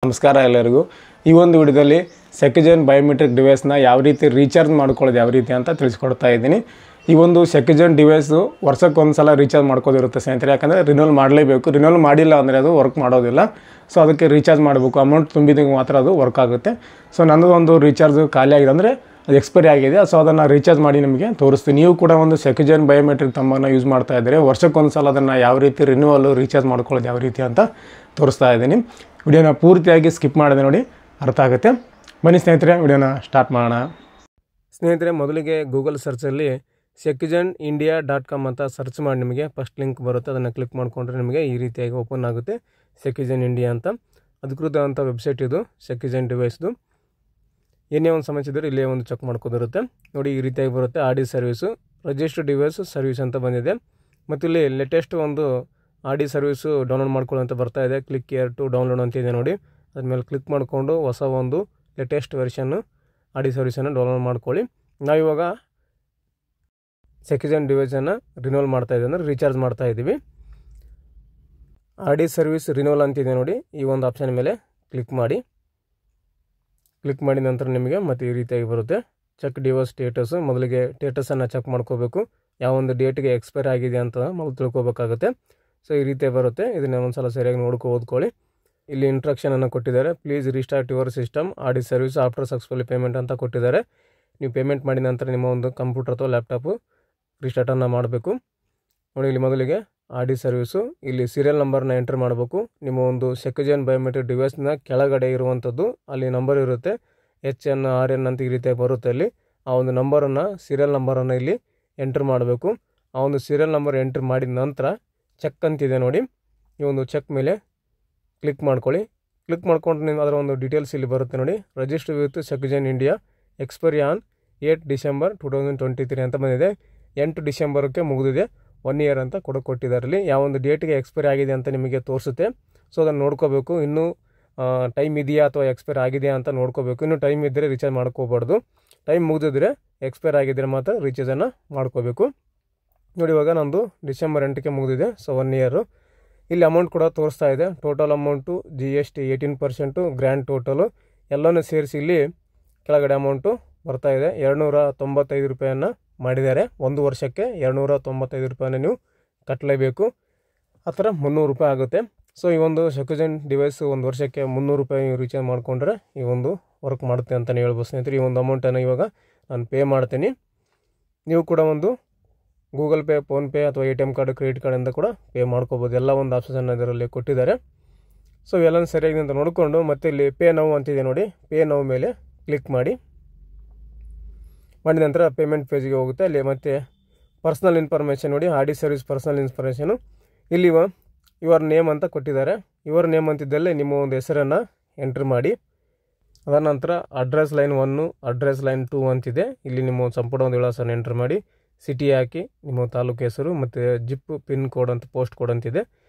ನಮಸ್ಕಾರ ಎಲ್ಲರಿಗೂ. ಈ ಒಂದು ವಿಡಿಯೋದಲ್ಲಿ ಸೆಕ್ಯುಜೆನ್ ಬಯೋಮೆಟ್ರಿಕ್ ಡಿವೈಸ್ನ ಯಾವ ರೀತಿ ರೀಚಾರ್ಜ್ ಮಾಡ್ಕೊಳ್ಳೋದು ಯಾವ ರೀತಿ ಅಂತ ತಿಳಿಸ್ಕೊಡ್ತಾ ಇದ್ದೀನಿ. ಈ ಒಂದು ಸೆಕ್ಯುಜೆನ್ ಡಿವೈಸು ವರ್ಷಕ್ಕೊಂದು ಸಲ ರೀಚಾರ್ಜ್ ಮಾಡ್ಕೋದಿರುತ್ತೆ ಸ್ನೇಹಿತರೆ. ಯಾಕಂದರೆ ರಿನ್ಯೂವಲ್ ಮಾಡಲೇಬೇಕು. ರಿನ್ಯೂವಲ್ ಮಾಡಿಲ್ಲ ಅಂದರೆ ಅದು ವರ್ಕ್ ಮಾಡೋದಿಲ್ಲ. ಸೊ ಅದಕ್ಕೆ ರೀಚಾರ್ಜ್ ಮಾಡಬೇಕು. ಅಮೌಂಟ್ ತುಂಬಿದಾಗ ಮಾತ್ರ ಅದು ವರ್ಕ್ ಆಗುತ್ತೆ. ಸೊ ನನ್ನದು ಒಂದು ರೀಚಾರ್ಜ್ ಖಾಲಿ ಆಗಿದೆ ಅಂದರೆ ಅದು ಎಕ್ಸ್ಪೈರಿ ಆಗಿದೆ. ಸೊ ಅದನ್ನು ರೀಚಾರ್ಜ್ ಮಾಡಿ ನಿಮಗೆ ತೋರಿಸ್ತೀನಿ. ನೀವು ಕೂಡ ಒಂದು ಸೆಕ್ಯುಜೆನ್ ಬಯೋಮೆಟ್ರಿಕ್ ತಮ್ಮನ್ನು ಯೂಸ್ ಮಾಡ್ತಾ ಇದ್ದರೆ ವರ್ಷಕ್ಕೊಂದು ಸಲ ಅದನ್ನು ಯಾವ ರೀತಿ ರಿನ್ಯೂವಲ್ ರೀಚಾರ್ಜ್ ಮಾಡ್ಕೊಳ್ಳೋದು ಯಾವ ರೀತಿ ಅಂತ ತೋರಿಸ್ತಾ ಇದ್ದೀನಿ. ವಿಡಿಯೋನ ಪೂರ್ತಿಯಾಗಿ ಸ್ಕಿಪ್ ಮಾಡಿದೆ ನೋಡಿ, ಅರ್ಥ ಆಗುತ್ತೆ. ಬನ್ನಿ ಸ್ನೇಹಿತರೆ, ವಿಡಿಯೋನ ಸ್ಟಾರ್ಟ್ ಮಾಡೋಣ. ಸ್ನೇಹಿತರೆ, ಮೊದಲಿಗೆ ಗೂಗಲ್ ಸರ್ಚಲ್ಲಿ secujeniindia.com ಅಂತ ಸರ್ಚ್ ಮಾಡಿ ನಿಮಗೆ ಫಸ್ಟ್ ಲಿಂಕ್ ಬರುತ್ತೆ. ಅದನ್ನು ಕ್ಲಿಕ್ ಮಾಡಿಕೊಂಡ್ರೆ ನಿಮಗೆ ಈ ರೀತಿಯಾಗಿ ಓಪನ್ ಆಗುತ್ತೆ ಸೆಕ್ಯುಜೆನ್ ಇಂಡಿಯಾ ಅಂತ. ಅಧಿಕೃತವಂಥ ವೆಬ್ಸೈಟ್ ಇದು ಸೆಕ್ಯುಜೆನ್ ಡಿವೈಸ್ದು. ಏನೇ ಒಂದು ಸಮಸ್ಯೆ ಇದ್ದರೆ ಇಲ್ಲೇ ಒಂದು ಚೆಕ್ ಮಾಡ್ಕೋದಿರುತ್ತೆ ನೋಡಿ. ಈ ರೀತಿಯಾಗಿ ಬರುತ್ತೆ ಆಡಿ ಸರ್ವಿಸು, ರಿಜಿಸ್ಟರ್ಡ್ ಡಿವೈಸ್ ಸರ್ವಿಸ್ ಅಂತ ಬಂದಿದೆ. ಮತ್ತು ಇಲ್ಲಿ ಲೇಟೆಸ್ಟ್ ಒಂದು ಆಡಿ ಸರ್ವಿಸು ಡೌನ್ಲೋಡ್ ಮಾಡ್ಕೊಳ್ಳೋ ಅಂತ ಬರ್ತಾ ಇದೆ. ಕ್ಲಿಕ್ ಏರ್ ಟು ಡೌನ್ಲೋಡ್ ಅಂತಿದೆ ನೋಡಿ. ಅದ್ಮೇಲೆ ಕ್ಲಿಕ್ ಮಾಡಿಕೊಂಡು ಹೊಸ ಒಂದು ಲೇಟೆಸ್ಟ್ ವೆರ್ಷನ್ನು ಆಡಿ ಸರ್ವಿಸನ್ನು ಡೌನ್ಲೋಡ್ ಮಾಡ್ಕೊಳ್ಳಿ. ನಾವಿವಾಗ ಸೆಕ್ಯುಜೆನ್ ಡಿವೈಸನ್ನು ರಿನ್ಯೂವಲ್ ಮಾಡ್ತಾ ಇದ್ದೀವಿ ಅಂದರೆ ರೀಚಾರ್ಜ್ ಮಾಡ್ತಾ ಇದ್ದೀವಿ. ಆಡಿ ಸರ್ವಿಸ್ ರಿನ್ಯೂವಲ್ ಅಂತಿದೆ ನೋಡಿ. ಈ ಒಂದು ಆಪ್ಷನ್ ಮೇಲೆ ಕ್ಲಿಕ್ ಮಾಡಿ. ಕ್ಲಿಕ್ ಮಾಡಿದ ನಂತರ ನಿಮಗೆ ಮತ್ತೆ ಈ ರೀತಿಯಾಗಿ ಬರುತ್ತೆ ಚೆಕ್ ಡಿವೈಸ್ ಸ್ಟೇಟಸ್. ಮೊದಲಿಗೆ ಸ್ಟೇಟಸನ್ನು ಚೆಕ್ ಮಾಡ್ಕೋಬೇಕು. ಯಾವ ಒಂದು ಡೇಟ್ಗೆ ಎಕ್ಸ್ಪೈರ್ ಆಗಿದೆ ಅಂತ ಮೊದಲು ತಿಳ್ಕೊಬೇಕಾಗುತ್ತೆ. ಸೊ ಈ ರೀತಿ ಬರುತ್ತೆ. ಇದನ್ನ ಒಂದ್ಸಲ ಸರಿಯಾಗಿ ಓದ್ಕೊಳ್ಳಿ. ಇಲ್ಲಿ ಇಂಟ್ರಕ್ಷನನ್ನು ಕೊಟ್ಟಿದ್ದಾರೆ. ಪ್ಲೀಸ್ ರೀಸ್ಟಾರ್ಟ್ ಯುವರ್ ಸಿಸ್ಟಮ್ ಆಡಿ ಸರ್ವಿಸ್ ಆಫ್ಟರ್ ಸಕ್ಸಸ್ಫುಲಿ ಪೇಮೆಂಟ್ ಅಂತ ಕೊಟ್ಟಿದ್ದಾರೆ. ನೀವು ಪೇಮೆಂಟ್ ಮಾಡಿದ ನಂತರ ನಿಮ್ಮ ಒಂದು ಕಂಪ್ಯೂಟರ್ ಅಥವಾ ಲ್ಯಾಪ್ಟಾಪು ರೀಸ್ಟಾರ್ಟನ್ನು ಮಾಡಬೇಕು ನೋಡಿ. ಇಲ್ಲಿ ಮೊದಲಿಗೆ ಆಡಿ ಸರ್ವಿಸು, ಇಲ್ಲಿ ಸೀರಿಯಲ್ ನಂಬರ್ನ ಎಂಟರ್ ಮಾಡಬೇಕು. ನಿಮ್ಮ ಒಂದು ಸೆಕ್ಯುಜೆನ್ ಬಯೋಮೆಟ್ರಿಕ್ ಡಿವೈಸ್ನ ಕೆಳಗಡೆ ಇರುವಂಥದ್ದು ಅಲ್ಲಿ ನಂಬರ್ ಇರುತ್ತೆ, HNRN ಅಂತ ಈ ರೀತಿಯಾಗಿ ಬರುತ್ತೆ. ಅಲ್ಲಿ ಆ ಒಂದು ನಂಬರನ್ನು ಸೀರಿಯಲ್ ನಂಬರನ್ನು ಇಲ್ಲಿ ಎಂಟ್ರ್ ಮಾಡಬೇಕು. ಆ ಒಂದು ಸೀರಿಯಲ್ ನಂಬರ್ ಎಂಟ್ರ್ ಮಾಡಿದ ನಂತರ ಚೆಕ್ ಅಂತಿದೆ ನೋಡಿ. ಈ ಒಂದು ಚೆಕ್ ಮೇಲೆ ಕ್ಲಿಕ್ ಮಾಡ್ಕೊಳ್ಳಿ. ಕ್ಲಿಕ್ ಮಾಡ್ಕೊಂಡು ನೀವು ಅದರ ಒಂದು ಡೀಟೇಲ್ಸ್ ಇಲ್ಲಿ ಬರುತ್ತೆ ನೋಡಿ. Register with SecuGen India, expiry on 8 December 2023 ಅಂತ ಬಂದಿದೆ. 8 ಡಿಸೆಂಬರ್ಗೆ ಮುಗಿದಿದೆ. 1 ಇಯರ್ ಅಂತ ಕೊಟ್ಟಿದ್ದಾರೆ. ಇಲ್ಲಿ ಯಾವ ಒಂದು ಡೇಟ್ಗೆ ಎಕ್ಸ್ಪೈರಿ ಆಗಿದೆ ಅಂತ ನಿಮಗೆ ತೋರಿಸುತ್ತೆ. ಸೊ ಅದನ್ನು ನೋಡ್ಕೋಬೇಕು. ಇನ್ನೂ ಟೈಮ್ ಇದೆಯಾ ಅಥವಾ ಎಕ್ಸ್ಪೈರ್ ಆಗಿದೆಯಾ ಅಂತ ನೋಡ್ಕೋಬೇಕು. ಇನ್ನೂ ಟೈಮ್ ಇದ್ದರೆ ರೀಚಾರ್ಜ್ ಮಾಡ್ಕೋಬಾರ್ದು. ಟೈಮ್ ಮುಗಿದಿದ್ರೆ ಎಕ್ಸ್ಪೈರ್ ಆಗಿದ್ದರೆ ಮಾತ್ರ ರೀಚಾರ್ಜನ್ನು ಮಾಡ್ಕೋಬೇಕು ನೋಡಿ. ಇವಾಗ ನಮ್ಮದು ಡಿಸೆಂಬರ್ 8ಕ್ಕೆ ಮುಗಿದಿದೆ. So 1 year. ಇಲ್ಲಿ ಅಮೌಂಟ್ ಕೂಡ ತೋರಿಸ್ತಾ ಇದೆ. Total amount GST 18%, grand total ಎಲ್ಲನೂ ಸೇರಿಸಿ ಇಲ್ಲಿ ಕೆಳಗಡೆ ಅಮೌಂಟು ಬರ್ತಾ ಇದೆ. 295 ರೂಪಾಯಿಯನ್ನು ಮಾಡಿದ್ದಾರೆ. 1 ವರ್ಷಕ್ಕೆ 295 ರೂಪಾಯಿನ ನೀವು ಕಟ್ಟಲೇಬೇಕು. ಆ ಥರ 300 ರೂಪಾಯಿ ಆಗುತ್ತೆ. ಸೊ ಈ ಒಂದು ಸೆಕ್ಯುಜೆನ್ ಡಿವೈಸ್ 1 ವರ್ಷಕ್ಕೆ 300 ರೂಪಾಯಿ ರೀಚಾರ್ಜ್ ಮಾಡಿಕೊಂಡ್ರೆ ಈ ಒಂದು ವರ್ಕ್ ಮಾಡುತ್ತೆ ಅಂತಲೇ ಹೇಳ್ಬೋದು ಸ್ನೇಹಿತರೆ. ಈ ಒಂದು ಅಮೌಂಟನ್ನು ಇವಾಗ ನಾನು ಪೇ ಮಾಡ್ತೀನಿ. ನೀವು ಕೂಡ ಒಂದು ಗೂಗಲ್ ಪೇ, ಫೋನ್ಪೇ ಅಥವಾ ATM ಕಾರ್ಡ್, ಕ್ರೆಡಿಟ್ ಕಾರ್ಡಿಂದ ಕೂಡ ಪೇ ಮಾಡ್ಕೋಬೋದು. ಎಲ್ಲ ಒಂದು ಆಪ್ಷನ್ ಇದರಲ್ಲಿ ಕೊಟ್ಟಿದ್ದಾರೆ. ಸೊ ಇವೆಲ್ಲ ಸರಿಯಾಗಿದೆ ಅಂತ ನೋಡಿಕೊಂಡು ಮತ್ತೆ ಇಲ್ಲಿ ಪೇ ನೌ ಅಂತಿದೆ ನೋಡಿ. ಪೇ ನೌ ಮೇಲೆ ಕ್ಲಿಕ್ ಮಾಡಿದ ನಂತರ ಪೇಮೆಂಟ್ ಪೇಜ್ಗೆ ಹೋಗುತ್ತೆ. ಅಲ್ಲಿ ಮತ್ತೆ ಪರ್ಸ್ನಲ್ ಇನ್ಫಾರ್ಮೇಷನ್ ನೋಡಿ. ಆಡಿ ಸರ್ವಿಸ್ ಪರ್ಸ್ನಲ್ ಇನ್ಫಾರ್ಮೇಷನು ಇಲ್ಲಿ ಯುವರ್ ನೇಮ್ ಅಂತ ಕೊಟ್ಟಿದ್ದಾರೆ. ಯುವರ್ ನೇಮ್ ಅಂತಿದ್ದಲ್ಲಿ ನಿಮ್ಮ ಒಂದು ಹೆಸರನ್ನು ಎಂಟ್ರಿ ಮಾಡಿ. ಅದರ ನಂತರ ಅಡ್ರೆಸ್ ಲೈನ್ 1, ಅಡ್ರೆಸ್ ಲೈನ್ 2 ಅಂತಿದೆ. ಇಲ್ಲಿ ನಿಮ್ಮ ಸಂಪೂರ್ಣ ಒಂದು ವಿಳಾಸನ ಎಂಟ್ರಿ ಮಾಡಿ, ಸಿಟಿ ಹಾಕಿ, ನಿಮ್ಮ ತಾಲೂಕು ಹೆಸರು ಮತ್ತು ಜಿಪ್ ಪಿನ್ ಕೋಡ್ ಅಂತ ಪೋಸ್ಟ್ ಕೋಡ್ ಅಂತಿದೆ.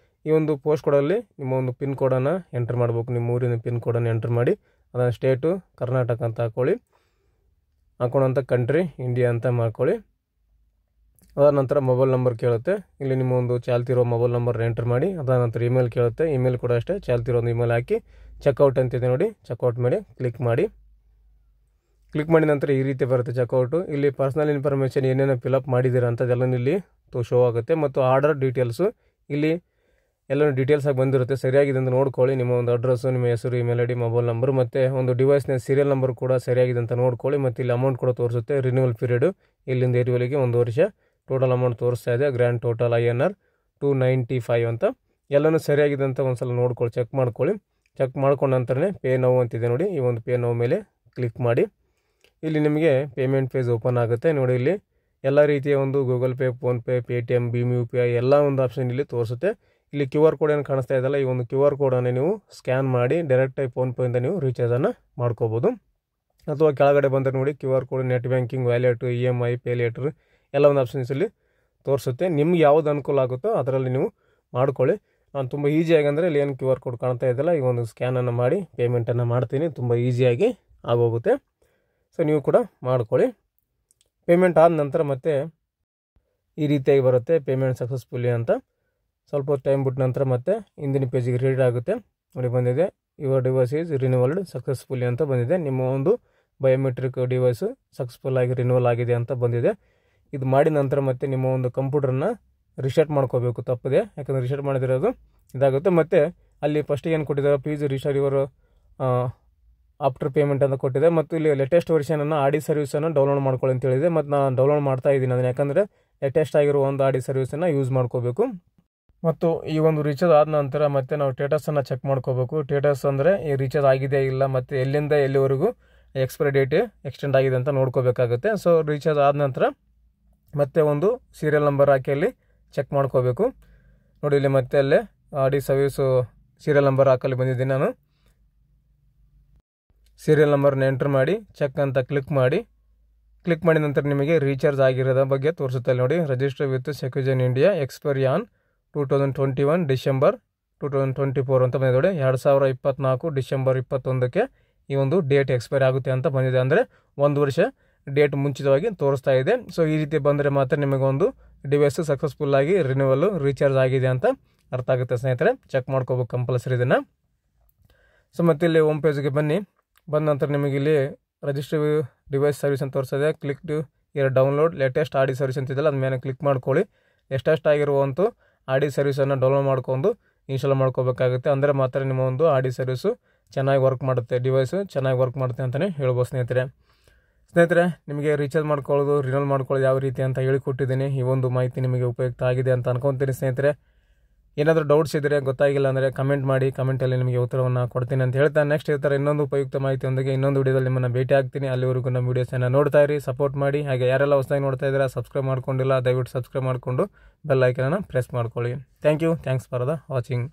ಈ ಒಂದು ಪೋಸ್ಟ್ ಕೋಡಲ್ಲಿ ನಿಮ್ಮ ಒಂದು ಪಿನ್ ಕೋಡನ್ನು ಎಂಟ್ರ್ ಮಾಡಬೇಕು. ನಿಮ್ಮ ಊರಿನ ಪಿನ್ ಕೋಡನ್ನು ಎಂಟ್ರ್ ಮಾಡಿ ಅದನ್ನು ಸ್ಟೇಟು ಕರ್ನಾಟಕ ಅಂತ ಹಾಕೊಳ್ಳೋಂಥ ಕಂಟ್ರಿ ಇಂಡಿಯಾ ಅಂತ ಮಾಡ್ಕೊಳ್ಳಿ. ಅದರ ನಂತರ ಮೊಬೈಲ್ ನಂಬರ್ ಕೇಳುತ್ತೆ. ಇಲ್ಲಿ ನಿಮ್ಮ ಒಂದು ಚಾಲ್ತಿರೋ ಮೊಬೈಲ್ ನಂಬರ್ ಎಂಟ್ರ್ ಮಾಡಿ. ಅದರ ನಂತರ ಇಮೇಲ್ ಕೇಳುತ್ತೆ. ಇಮೇಲ್ ಕೂಡ ಅಷ್ಟೇ ಚಾಲ್ತಿರೋ ಒಂದು ಇಮೇಲ್ ಹಾಕಿ ಚೆಕ್ಔಟ್ ಅಂತಿದೆ ನೋಡಿ. ಚೆಕ್ಔಟ್ ಮೇಲೆ ಕ್ಲಿಕ್ ಮಾಡಿ. ಕ್ಲಿಕ್ ಮಾಡಿದ ನಂತರ ಈ ರೀತಿ ಬರುತ್ತೆ ಚೆಕ್ಔಟು. ಇಲ್ಲಿ ಪರ್ಸ್ನಲ್ ಇನ್ಫಾರ್ಮೇಷನ್ ಏನೇನು ಫಿಲಪ್ ಮಾಡಿದ್ದೀರಾ ಅಂತದೆಲ್ಲ ಇಲ್ಲಿ ಶೋ ಆಗುತ್ತೆ. ಮತ್ತು ಆರ್ಡರ್ ಡೀಟೇಲ್ಸು ಇಲ್ಲಿ ಎಲ್ಲನೂ ಡೀಟೇಲ್ಸಾಗಿ ಬಂದಿರುತ್ತೆ. ಸರಿಯಾಗಿದೆ ಅಂತ ನೋಡ್ಕೊಳ್ಳಿ. ನಿಮ್ಮ ಒಂದು ಅಡ್ರೆಸ್ಸು, ನಿಮ್ಮ ಹೆಸರು, ಇಮೇಲ್ ID, ಮೊಬೈಲ್ ನಂಬರ್ ಮತ್ತು ಒಂದು ಡಿವೈಸ್ನ ಸೀರಿಯಲ್ ನಂಬರ್ ಕೂಡ ಸರಿಯಾಗಿದೆ ಅಂತ ನೋಡ್ಕೊಳ್ಳಿ. ಮತ್ತು ಇಲ್ಲಿ ಅಮೌಂಟ್ ಕೂಡ ತೋರಿಸುತ್ತೆ. ರಿನ್ಯೂವಲ್ ಪೀರಿಯಡು ಇಲ್ಲಿಂದ ಏರಿವರೆಗೆ 1 ವರ್ಷ. ಟೋಟಲ್ ಅಮೌಂಟ್ ತೋರಿಸ್ತಾ ಇದೆ. ಗ್ರ್ಯಾಂಡ್ ಟೋಟಲ್ INR 295 ಅಂತ. ಎಲ್ಲನೂ ಸರಿಯಾಗಿದೆ ಅಂತ ಒಂದು ಸಲ ನೋಡ್ಕೊಳ್ಳಿ, ಚೆಕ್ ಮಾಡ್ಕೊಳ್ಳಿ. ಚೆಕ್ ಮಾಡ್ಕೊಂಡ ನಂತರನೇ ಪೇ ನೌ ಅಂತಿದೆ ನೋಡಿ. ಈ ಒಂದು ಪೇ ನೌ ಮೇಲೆ ಕ್ಲಿಕ್ ಮಾಡಿ. ಇಲ್ಲಿ ನಿಮಗೆ ಪೇಮೆಂಟ್ ಪೇಜ್ ಓಪನ್ ಆಗುತ್ತೆ ನೋಡಿ. ಇಲ್ಲಿ ಎಲ್ಲ ರೀತಿಯ ಒಂದು Google Pay, PhonePe, Paytm, Bhim UPI ಎಲ್ಲ ಒಂದು ಆಪ್ಷನ್ ಇಲ್ಲಿ ತೋರಿಸುತ್ತೆ. ಇಲ್ಲಿ QR ಕೋಡ್ ಏನು ಕಾಣಿಸ್ತಾ ಇದೆಯಲ್ಲ, ಈ ಒಂದು QR ಕೋಡನ್ನು ನೀವು ಸ್ಕ್ಯಾನ್ ಮಾಡಿ ಡೈರೆಕ್ಟಾಗಿ ಫೋನ್ಪೇಯಿಂದ ನೀವು ರೀಚಾರ್ಜನ್ನು ಮಾಡ್ಕೋಬೋದು. ಅಥವಾ ಕೆಳಗಡೆ ಬಂದರೆ ನೋಡಿ QR code, net banking, wallet, EMI, pay litre ಎಲ್ಲ ಒಂದು ಆಪ್ಷನ್ಸ್ ಇಲ್ಲಿ ತೋರಿಸುತ್ತೆ. ನಿಮ್ಗೆ ಯಾವುದು ಅನುಕೂಲ ಆಗುತ್ತೋ ಅದರಲ್ಲಿ ನೀವು ಮಾಡ್ಕೊಳ್ಳಿ. ನಾನು ತುಂಬ ಈಸಿಯಾಗಿ ಅಂದರೆ ಇಲ್ಲಿ ಏನು QR ಕೋಡ್ ಕಾಣ್ತಾ ಇದೆಯಲ್ಲ, ಈ ಒಂದು ಸ್ಕ್ಯಾನನ್ನು ಮಾಡಿ ಪೇಮೆಂಟನ್ನು ಮಾಡ್ತೀನಿ. ತುಂಬ ಈಸಿಯಾಗಿ ಆಗೋಗುತ್ತೆ. ಸೊ ನೀವು ಕೂಡ ಮಾಡ್ಕೊಳ್ಳಿ. ಪೇಮೆಂಟ್ ಆದ ನಂತರ ಮತ್ತೆ ಈ ರೀತಿಯಾಗಿ ಬರುತ್ತೆ ಪೇಮೆಂಟ್ ಸಕ್ಸಸ್ಫುಲಿ ಅಂತ. ಸ್ವಲ್ಪ ಟೈಮ್ ಬಿಟ್ಟ ನಂತರ ಮತ್ತೆ ಹಿಂದಿನ ಪೇಜಿಗೆ ರೀಡ್ ಆಗುತ್ತೆ ನೋಡಿ. ಬಂದಿದೆ ಯುವರ್ ಡಿವೈಸ್ ಈಸ್ ರಿನ್ಯೂವಲ್ಡ್ ಸಕ್ಸಸ್ಫುಲಿ ಅಂತ ಬಂದಿದೆ. ನಿಮ್ಮ ಒಂದು ಬಯೋಮೆಟ್ರಿಕ್ ಡಿವೈಸು ಸಕ್ಸಸ್ಫುಲ್ ಆಗಿ ರಿನ್ಯೂವಲ್ ಆಗಿದೆ ಅಂತ ಬಂದಿದೆ. ಇದು ಮಾಡಿದ ನಂತರ ಮತ್ತೆ ನಿಮ್ಮ ಒಂದು ಕಂಪ್ಯೂಟರ್ನ ರಿಸೆಟ್ ಮಾಡ್ಕೋಬೇಕು ತಪ್ಪದೆ, ಯಾಕಂದರೆ ರಿಸೆಟ್ ಮಾಡಿದಿರೋದು ಇದಾಗುತ್ತೆ. ಮತ್ತು ಅಲ್ಲಿ ಫಸ್ಟಿಗೆ ಏನು ಕೊಟ್ಟಿದ್ದಾರೆ, please restore your after payment ಅಂತ ಕೊಟ್ಟಿದೆ. ಮತ್ತು ಇಲ್ಲಿ ಲೇಟೆಸ್ಟ್ ವರ್ಷನನ್ನು ಆಡಿ ಸರ್ವಿಸನ್ನು ಡೌನ್ಲೋಡ್ ಮಾಡ್ಕೊಳ್ಳಿ ಅಂತ ಹೇಳಿದೆ. ಮತ್ತು ನಾನು ಡೌನ್ಲೋಡ್ ಮಾಡ್ತಾ ಇದ್ದೀನಿ ಅದನ್ನು, ಯಾಕಂದರೆ ಲೇಟೆಸ್ಟ್ ಆಗಿರುವ ಒಂದು ಆಡಿ ಸರ್ವಿಸನ್ನು ಯೂಸ್ ಮಾಡ್ಕೋಬೇಕು. ಮತ್ತು ಈ ಒಂದು ರೀಚಾರ್ಜ್ ಆದ ನಂತರ ಮತ್ತೆ ನಾವು ಸ್ಟೇಟಸನ್ನು ಚೆಕ್ ಮಾಡ್ಕೋಬೇಕು. ಸ್ಟೇಟಸ್ ಅಂದರೆ ಈ ರೀಚಾರ್ಜ್ ಆಗಿದೆ ಇಲ್ಲ, ಮತ್ತು ಎಲ್ಲಿಂದ ಎಲ್ಲಿವರೆಗೂ ಎಕ್ಸ್ಪೈರಿ ಡೇಟ್ ಎಕ್ಸ್ಟೆಂಡ್ ಆಗಿದೆ ಅಂತ ನೋಡ್ಕೋಬೇಕಾಗುತ್ತೆ. ಸೊ ರೀಚಾರ್ಜ್ ಆದ ನಂತರ ಮತ್ತೆ ಒಂದು ಸೀರಿಯಲ್ ನಂಬರ್ ಹಾಕಿ ಅಲ್ಲಿ ಚೆಕ್ ಮಾಡ್ಕೋಬೇಕು. ನೋಡಿ ಇಲ್ಲಿ ಮತ್ತೆ ಅಲ್ಲೇ ಆಡಿ ಸರ್ವಿಸು ಸೀರಿಯಲ್ ನಂಬರ್ ಹಾಕಲ್ಲಿ ಬಂದಿದ್ದೀನಿ ನಾನು. ಸೀರಿಯಲ್ ನಂಬರ್ನ ಎಂಟ್ರ್ ಮಾಡಿ ಚೆಕ್ ಅಂತ ಕ್ಲಿಕ್ ಮಾಡಿದ ನಂತರ ನಿಮಗೆ ರೀಚಾರ್ಜ್ ಆಗಿರೋದ ಬಗ್ಗೆ ತೋರಿಸುತ್ತೆ ನೋಡಿ. Register with ಸೆಕ್ಯೂಜನ್ India, expiry on 2021 December 2024 ಅಂತ ಬಂದಿದೆ ನೋಡಿ. 2024 ಡಿಸೆಂಬರ್ 21ಕ್ಕೆ ಈ ಒಂದು ಡೇಟ್ ಎಕ್ಸ್ಪೈರಿ ಆಗುತ್ತೆ ಅಂತ ಬಂದಿದೆ. ಅಂದರೆ 1 ವರ್ಷ ಡೇಟ್ ಮುಂಚಿತವಾಗಿ ತೋರಿಸ್ತಾ ಇದೆ. ಸೊ ಈ ರೀತಿ ಬಂದರೆ ಮಾತ್ರ ನಿಮಗೆ ಒಂದು ಡಿವೈಸು ಸಕ್ಸಸ್ಫುಲ್ಲಾಗಿ ರಿನ್ಯೂವಲ್ಲು ರೀಚಾರ್ಜ್ ಆಗಿದೆ ಅಂತ ಅರ್ಥ ಆಗುತ್ತೆ ಸ್ನೇಹಿತರೆ. ಚೆಕ್ ಮಾಡ್ಕೋಬೇಕು ಕಂಪಲ್ಸರಿ ಇದನ್ನು. ಸೊ ಮತ್ತೆ ಇಲ್ಲಿ ಹೋಮ್ ಪೇಜ್ಗೆ ಬಂದ ನಂತರ ನಿಮಗೆ ಇಲ್ಲಿ ರಿಜಿಸ್ಟರ್ ಡಿವೈಸ್ ಸರ್ವಿಸ್ ಅಂತ ತೋರಿಸ್ತದೆ. Click to here download latest RD service ಅಂತಿದೆಯಲ್ಲ, ಅದ ಮೇಲೆ ಕ್ಲಿಕ್ ಮಾಡ್ಕೊಳ್ಳಿ. ಲೇಟೆಸ್ಟ್ ಆಗಿರುವಂಥ ಆಡಿ ಸರ್ವಿಸನ್ನು ಡೌನ್ಲೋಡ್ ಮಾಡ್ಕೊಂಡು ಇನ್ಸ್ಟಾಲ್ ಮಾಡ್ಕೋಬೇಕಾಗುತ್ತೆ. ಅಂದರೆ ಮಾತ್ರ ನಿಮ್ಮ ಒಂದು ಆಡಿ ಸರ್ವಿಸು ಚೆನ್ನಾಗಿ ವರ್ಕ್ ಮಾಡುತ್ತೆ, ಡಿವೈಸು ಚೆನ್ನಾಗಿ ವರ್ಕ್ ಮಾಡುತ್ತೆ ಅಂತಲೇ ಹೇಳ್ಬೋದು ಸ್ನೇಹಿತರೆ. ನಿಮಗೆ ರೀಚಾರ್ಜ್ ಮಾಡ್ಕೊಳ್ಳೋದು, ರಿನ್ಯೂವಲ್ ಮಾಡ್ಕೊಳ್ಳೋದು ಯಾವ ರೀತಿ ಅಂತ ಹೇಳಿಕೊಟ್ಟಿದ್ದೀನಿ. ಈ ಒಂದು ಮಾಹಿತಿ ನಿಮಗೆ ಉಪಯುಕ್ತ ಆಗಿದೆ ಅಂತ ಅನ್ಕೊತೀನಿ ಸ್ನೇಹಿತರೆ. ಏನಾದರೂ ಡೌಟ್ಸ್ ಇದ್ದರೆ, ಗೊತ್ತಾಗಿಲ್ಲ ಅಂದರೆ ಕಮೆಂಟ್ ಮಾಡಿ, ಕಮೆಂಟಲ್ಲಿ ನಿಮಗೆ ಉತ್ತರವನ್ನು ಕೊಡ್ತೀನಿ ಅಂತ ಹೇಳ್ತಾ ನೆಕ್ಸ್ಟ್ ಈ ಥರ ಇನ್ನೊಂದು ಉಪಯುಕ್ತ ಮಾಹಿತಿಯೊಂದಿಗೆ ಇನ್ನೊಂದು ವಿಡಿಯೋದಲ್ಲಿ ನಿಮ್ಮನ್ನು ಭೇಟಿ ಆಗ್ತೀನಿ. ಅಲ್ಲಿವರೆಗೂ ನಮ್ಮ ವೀಡಿಯೋಸನ್ನು ನೋಡ್ತಾ ಇರಿ, ಸಪೋರ್ಟ್ ಮಾಡಿ. ಹಾಗೆ ಯಾರೆಲ್ಲ ಹೊಸದಾಗಿ ನೋಡ್ತಾ ಇದ್ದೀರಾ, ಸಬ್ಸ್ಕ್ರೈಬ್ ಮಾಡ್ಕೊಂಡಿಲ್ಲ, ದಯವಿಟ್ಟು ಸಬ್ಸ್ಕ್ರೈಬ್ ಮಾಡಿಕೊಂಡು ಬೆಲ್ ಐಕನನ್ನು ಪ್ರೆಸ್ ಮಾಡ್ಕೊಳ್ಳಿ. Thanks for the watching.